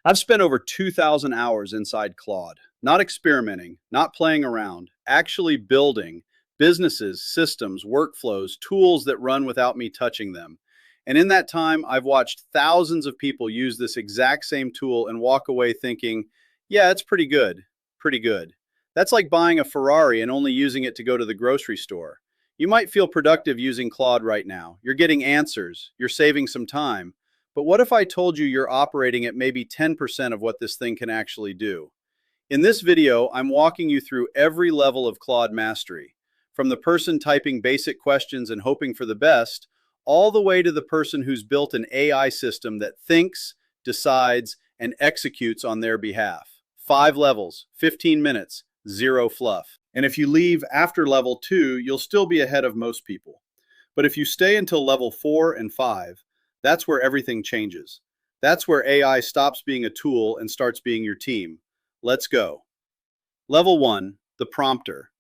I've spent over 2,000 hours inside Claude, not experimenting, not playing around, actually building businesses, systems, workflows, tools that run without me touching them. And in that time, I've watched thousands of people use this exact same tool and walk away thinking, yeah, it's pretty good, pretty good. That's like buying a Ferrari and only using it to go to the grocery store. You might feel productive using Claude right now. You're getting answers, you're saving some time. But what if I told you you're operating at maybe 10% of what this thing can actually do? In this video, I'm walking you through every level of Claude mastery, from the person typing basic questions and hoping for the best, all the way to the person who's built an AI system that thinks, decides, and executes on their behalf. 5 levels, 15 minutes, zero fluff. And if you leave after level 2, you'll still be ahead of most people. But if you stay until level 4 and 5, that's where everything changes. That's where AI stops being a tool and starts being your team. Let's go. Level 1, the prompter.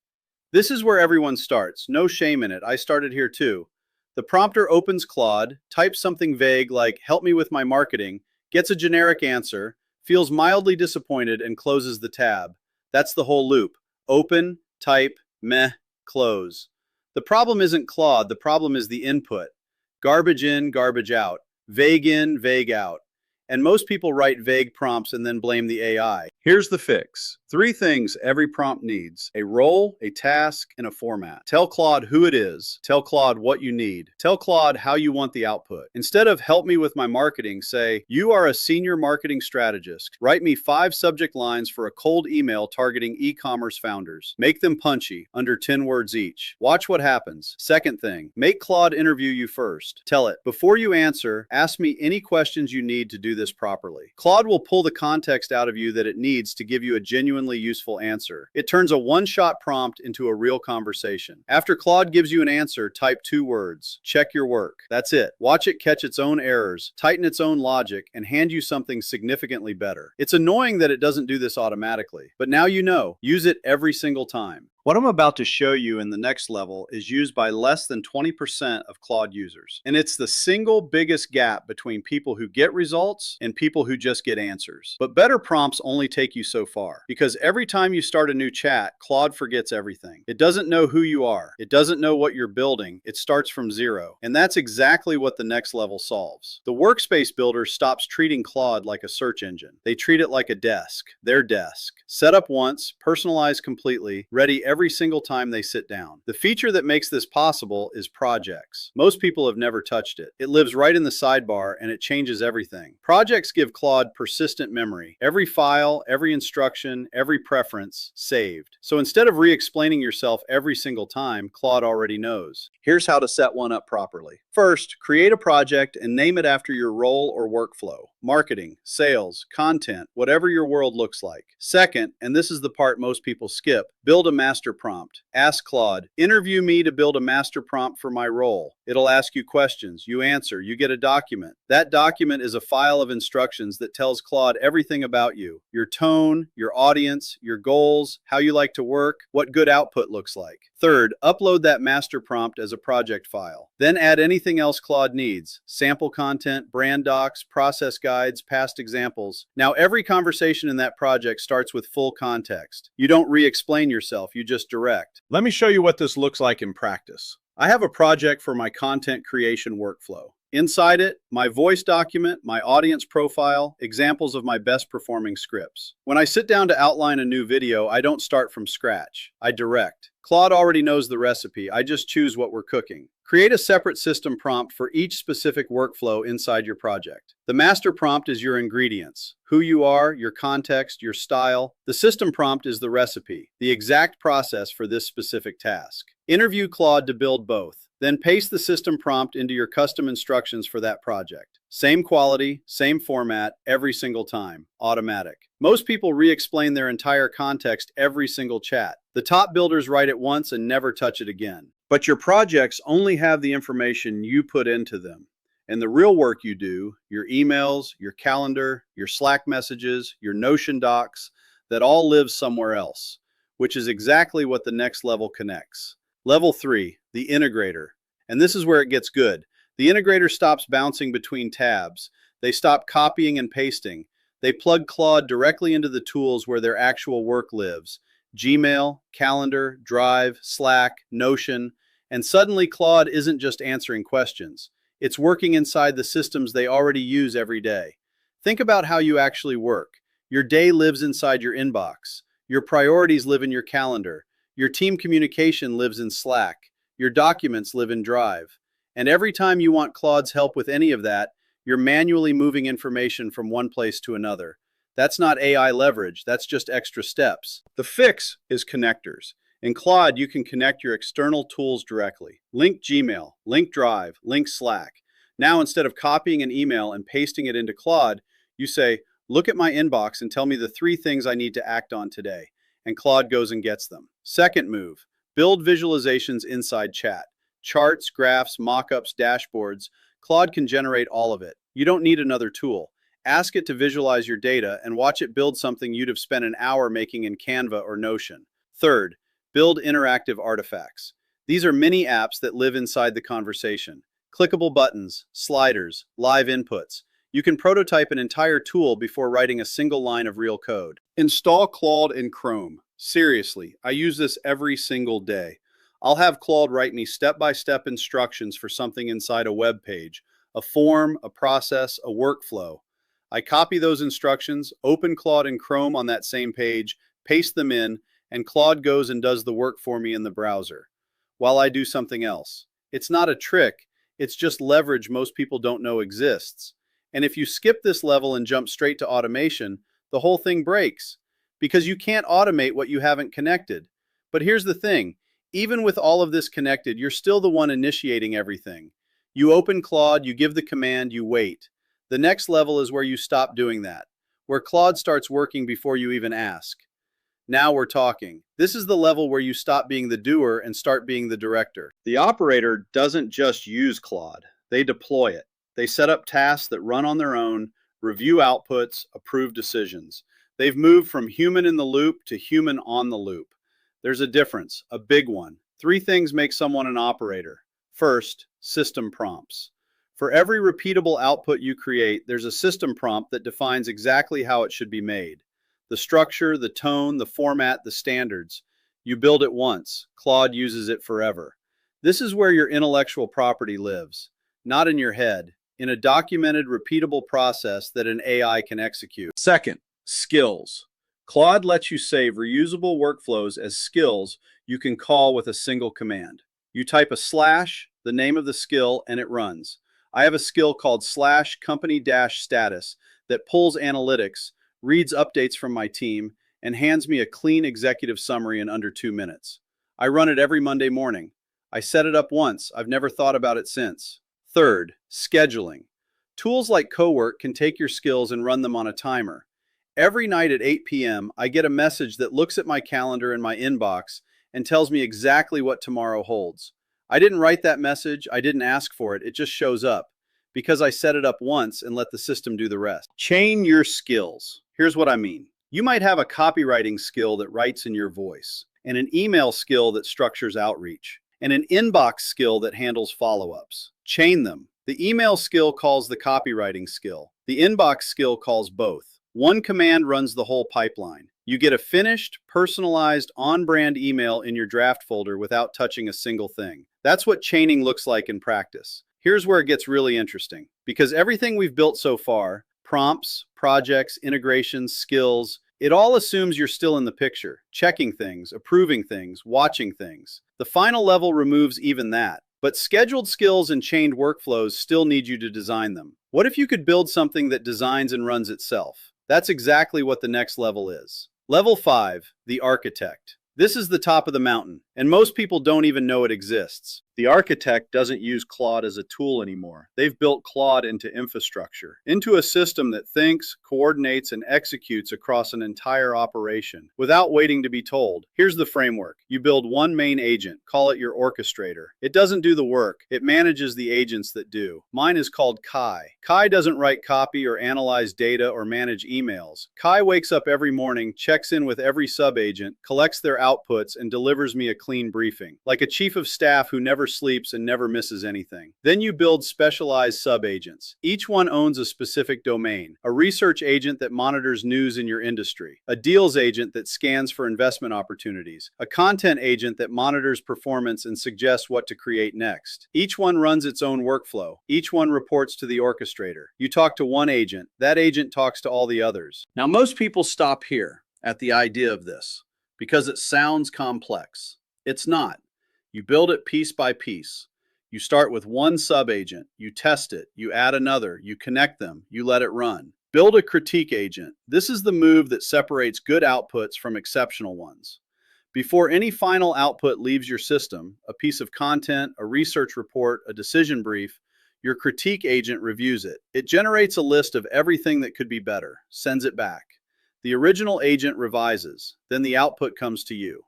This is where everyone starts. No shame in it. I started here too. The prompter opens Claude, types something vague like, help me with my marketing, gets a generic answer, feels mildly disappointed, and closes the tab. That's the whole loop. Open, type, meh, close. The problem isn't Claude, the problem is the input. Garbage in, garbage out. Vague in, vague out. And most people write vague prompts and then blame the AI. Here's the fix. 3 things every prompt needs: a role, a task, and a format. Tell Claude who it is. Tell Claude what you need. Tell Claude how you want the output. Instead of help me with my marketing, say, you are a senior marketing strategist. Write me 5 subject lines for a cold email targeting e-commerce founders. Make them punchy, under 10 words each. Watch what happens. Second thing, make Claude interview you first. Tell it, before you answer, ask me any questions you need to do this properly. Claude will pull the context out of you that it needs to give you a genuinely useful answer. It turns a one-shot prompt into a real conversation. After Claude gives you an answer, type 2 words. Check your work. That's it. Watch it catch its own errors, tighten its own logic, and hand you something significantly better. It's annoying that it doesn't do this automatically, but now you know. Use it every single time. What I'm about to show you in the next level is used by less than 20% of Claude users. And it's the single biggest gap between people who get results and people who just get answers. But better prompts only take you so far, because every time you start a new chat, Claude forgets everything. It doesn't know who you are. It doesn't know what you're building. It starts from zero. And that's exactly what the next level solves. The workspace builder stops treating Claude like a search engine. They treat it like a desk, their desk. Set up once, personalized completely, ready every single time they sit down. The feature that makes this possible is projects. Most people have never touched it. It lives right in the sidebar and it changes everything. Projects give Claude persistent memory. Every file, every instruction, every preference saved. So instead of re-explaining yourself every single time, Claude already knows. Here's how to set one up properly. First, create a project and name it after your role or workflow. Marketing, sales, content, whatever your world looks like. Second, and this is the part most people skip, build a master prompt. Ask Claude, interview me to build a master prompt for my role. It'll ask you questions. You answer. You get a document. That document is a file of instructions that tells Claude everything about you. Your tone, your audience, your goals, how you like to work, what good output looks like. Third, upload that master prompt as a project file. Then add anything else Claude needs. Sample content, brand docs, process guides, past examples. Now every conversation in that project starts with full context. You don't re-explain yourself, you just direct. Let me show you what this looks like in practice. I have a project for my content creation workflow. Inside it, my voice document, my audience profile, examples of my best performing scripts. When I sit down to outline a new video, I don't start from scratch. I direct. Claude already knows the recipe. I just choose what we're cooking. Create a separate system prompt for each specific workflow inside your project. The master prompt is your ingredients, who you are, your context, your style. The system prompt is the recipe, the exact process for this specific task. Interview Claude to build both. Then paste the system prompt into your custom instructions for that project. Same quality, same format, every single time. Automatic. Most people re-explain their entire context every single chat. The top builders write it once and never touch it again. But your projects only have the information you put into them. And the real work you do, your emails, your calendar, your Slack messages, your Notion docs, that all lives somewhere else, which is exactly what the next level connects. Level 3, the integrator. And this is where it gets good. The integrator stops bouncing between tabs. They stop copying and pasting. They plug Claude directly into the tools where their actual work lives: Gmail, Calendar, Drive, Slack, Notion, and suddenly Claude isn't just answering questions. It's working inside the systems they already use every day. Think about how you actually work. Your day lives inside your inbox. Your priorities live in your calendar. Your team communication lives in Slack. Your documents live in Drive. And every time you want Claude's help with any of that, you're manually moving information from one place to another. That's not AI leverage, that's just extra steps. The fix is connectors. In Claude, you can connect your external tools directly. Link Gmail, link Drive, link Slack. Now, instead of copying an email and pasting it into Claude, you say, look at my inbox and tell me the 3 things I need to act on today. And Claude goes and gets them. Second move, build visualizations inside chat. Charts, graphs, mockups, dashboards. Claude can generate all of it. You don't need another tool. Ask it to visualize your data and watch it build something you'd have spent an hour making in Canva or Notion. Third, build interactive artifacts. These are mini apps that live inside the conversation. Clickable buttons, sliders, live inputs. You can prototype an entire tool before writing a single line of real code. Install Claude in Chrome. Seriously, I use this every single day. I'll have Claude write me step-by-step instructions for something inside a web page, a form, a process, a workflow. I copy those instructions, open Claude in Chrome on that same page, paste them in, and Claude goes and does the work for me in the browser, while I do something else. It's not a trick, it's just leverage most people don't know exists. And if you skip this level and jump straight to automation, the whole thing breaks, because you can't automate what you haven't connected. But here's the thing, even with all of this connected, you're still the one initiating everything. You open Claude, you give the command, you wait. The next level is where you stop doing that, where Claude starts working before you even ask. Now we're talking. This is the level where you stop being the doer and start being the director. The operator doesn't just use Claude, they deploy it. They set up tasks that run on their own, review outputs, approve decisions. They've moved from human in the loop to human on the loop. There's a difference, a big one. 3 things make someone an operator. First, system prompts. For every repeatable output you create, there's a system prompt that defines exactly how it should be made. The structure, the tone, the format, the standards. You build it once. Claude uses it forever. This is where your intellectual property lives. Not in your head, in a documented, repeatable process that an AI can execute. Second, skills. Claude lets you save reusable workflows as skills you can call with a single command. You type a slash, the name of the skill, and it runs. I have a skill called /company-status that pulls analytics, reads updates from my team, and hands me a clean executive summary in under 2 minutes. I run it every Monday morning. I set it up once. I've never thought about it since. Third, scheduling. Tools like Cowork can take your skills and run them on a timer. Every night at 8 p.m., I get a message that looks at my calendar and my inbox and tells me exactly what tomorrow holds. I didn't write that message, I didn't ask for it, it just shows up because I set it up once and let the system do the rest. Chain your skills. Here's what I mean. You might have a copywriting skill that writes in your voice, and an email skill that structures outreach, and an inbox skill that handles follow-ups. Chain them. The email skill calls the copywriting skill. The inbox skill calls both. One command runs the whole pipeline. You get a finished, personalized, on-brand email in your draft folder without touching a single thing. That's what chaining looks like in practice. Here's where it gets really interesting. Because everything we've built so far, prompts, projects, integrations, skills, it all assumes you're still in the picture, checking things, approving things, watching things. The final level removes even that. But scheduled skills and chained workflows still need you to design them. What if you could build something that designs and runs itself? That's exactly what the next level is. Level 5, the architect. This is the top of the mountain, and most people don't even know it exists. The architect doesn't use Claude as a tool anymore. They've built Claude into infrastructure, into a system that thinks, coordinates, and executes across an entire operation without waiting to be told. Here's the framework. You build one main agent, call it your orchestrator. It doesn't do the work, it manages the agents that do. Mine is called Kai. Kai doesn't write copy or analyze data or manage emails. Kai wakes up every morning, checks in with every sub-agent, collects their outputs, and delivers me a clean briefing, like a chief of staff who never sleeps and never misses anything. Then you build specialized sub-agents. Each one owns a specific domain: a research agent that monitors news in your industry, a deals agent that scans for investment opportunities, a content agent that monitors performance and suggests what to create next. Each one runs its own workflow. Each one reports to the orchestrator. You talk to one agent, that agent talks to all the others. Now, most people stop here at the idea of this because it sounds complex. It's not. You build it piece by piece. You start with one sub-agent, you test it, you add another, you connect them, you let it run. Build a critique agent. This is the move that separates good outputs from exceptional ones. Before any final output leaves your system, a piece of content, a research report, a decision brief, your critique agent reviews it. It generates a list of everything that could be better, sends it back. The original agent revises, then the output comes to you.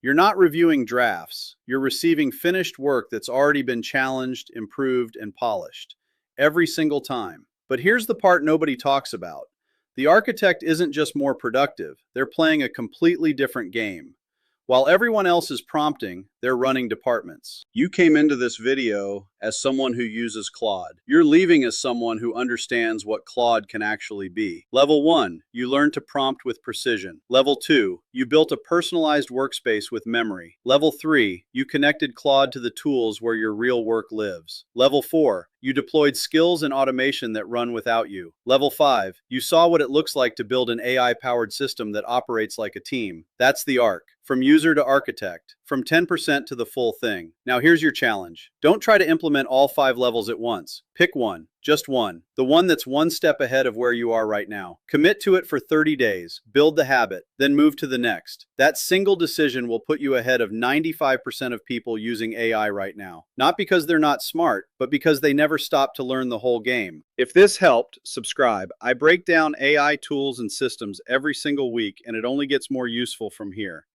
You're not reviewing drafts, you're receiving finished work that's already been challenged, improved, and polished. Every single time. But here's the part nobody talks about. The architect isn't just more productive, they're playing a completely different game. While everyone else is prompting, they're running departments. You came into this video as someone who uses Claude. You're leaving as someone who understands what Claude can actually be. Level 1, you learn to prompt with precision. Level 2, you built a personalized workspace with memory. Level 3, you connected Claude to the tools where your real work lives. Level 4, you deployed skills and automation that run without you. Level 5, you saw what it looks like to build an AI-powered system that operates like a team. That's the arc. From user to architect, from 10% to the full thing. Now here's your challenge. Don't try to implement all 5 levels at once. Pick one, just one, the one that's one step ahead of where you are right now. Commit to it for 30 days, build the habit, then move to the next. That single decision will put you ahead of 95% of people using AI right now. Not because they're not smart, but because they never stop to learn the whole game. If this helped, subscribe. I break down AI tools and systems every single week, and it only gets more useful from here.